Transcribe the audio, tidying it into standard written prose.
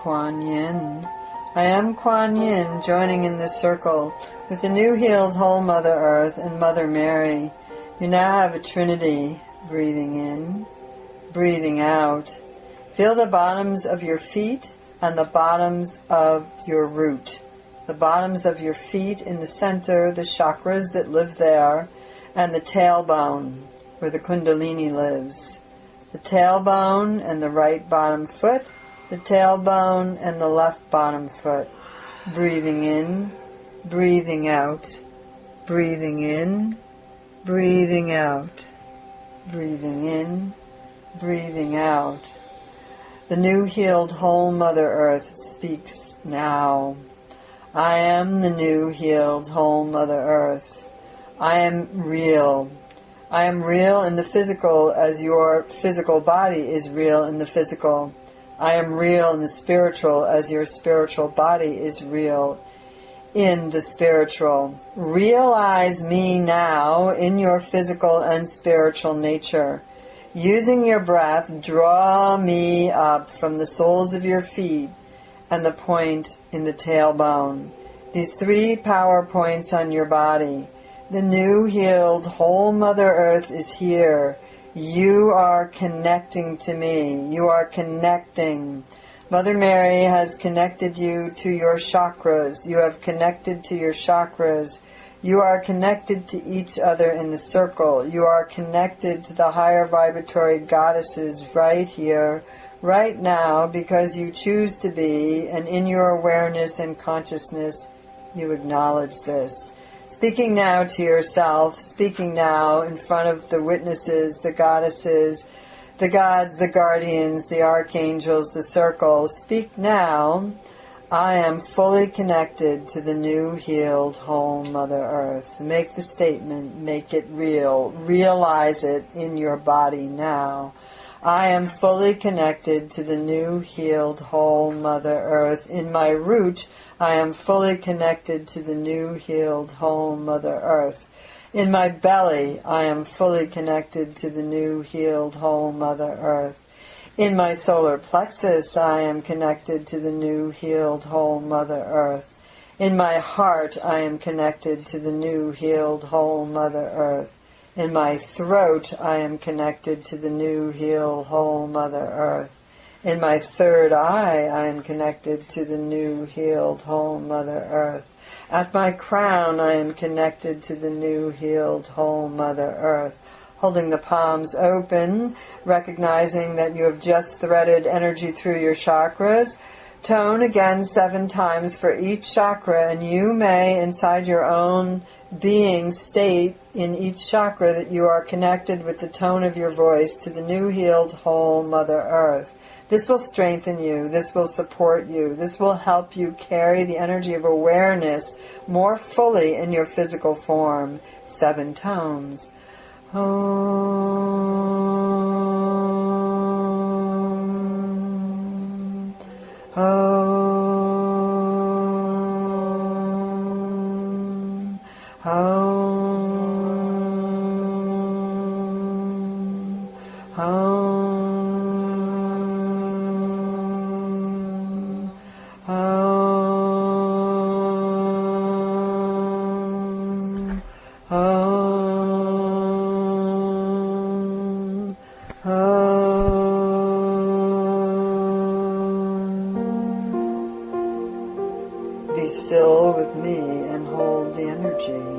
Quan Yin. I am Quan Yin, joining in this circle with the new healed whole Mother Earth and Mother Mary. You now have a Trinity. Breathing in, breathing out. Feel the bottoms of your feet and the bottoms of your root. The bottoms of your feet in the center, the chakras that live there, and the tailbone, where the Kundalini lives. The tailbone and the right bottom foot, the tailbone and the left bottom foot. Breathing in, breathing out. Breathing in, breathing out. Breathing in, breathing out. The new healed whole Mother Earth speaks now. I am the new healed whole Mother Earth. I am real. I am real in the physical as your physical body is real in the physical. I am real in the spiritual as your spiritual body is real in the spiritual. Realize me now in your physical and spiritual nature. Using your breath, draw me up from the soles of your feet and the point in the tailbone. These 3 power points on your body. The new healed whole Mother Earth is here. You are connecting to me. You are connecting. Mother Mary has connected you to your chakras. You have connected to your chakras. You are connected to each other in the circle. You are connected to the higher vibratory goddesses right here, right now, because you choose to be, and in your awareness and consciousness, you acknowledge this. Speaking now to yourself, speaking now in front of the witnesses, the goddesses, the gods, the guardians, the archangels, the circle. Speak now. I am fully connected to the new healed whole Mother Earth. Make the statement, make it real. Realize it in your body now. I am fully connected to the new healed whole Mother Earth. In my root, I am fully connected to the new healed whole Mother Earth. In my belly, I am fully connected to the new healed whole Mother Earth. In my solar plexus, I am connected to the new healed whole Mother Earth. In my heart, I am connected to the new healed whole Mother Earth. In my throat, I am connected to the new healed whole Mother Earth. In my third eye, I am connected to the new healed whole Mother Earth. At my crown, I am connected to the new healed whole Mother Earth. Holding the palms open, recognizing that you have just threaded energy through your chakras. Tone again 7 times for each chakra, and you may, inside your own being, state in each chakra that you are connected with the tone of your voice to the new healed whole Mother Earth. This will strengthen you. This will support you. This will help you carry the energy of awareness more fully in your physical form. 7 tones. Om. Om. Om. Om. Om. Be still with me and hold the energy.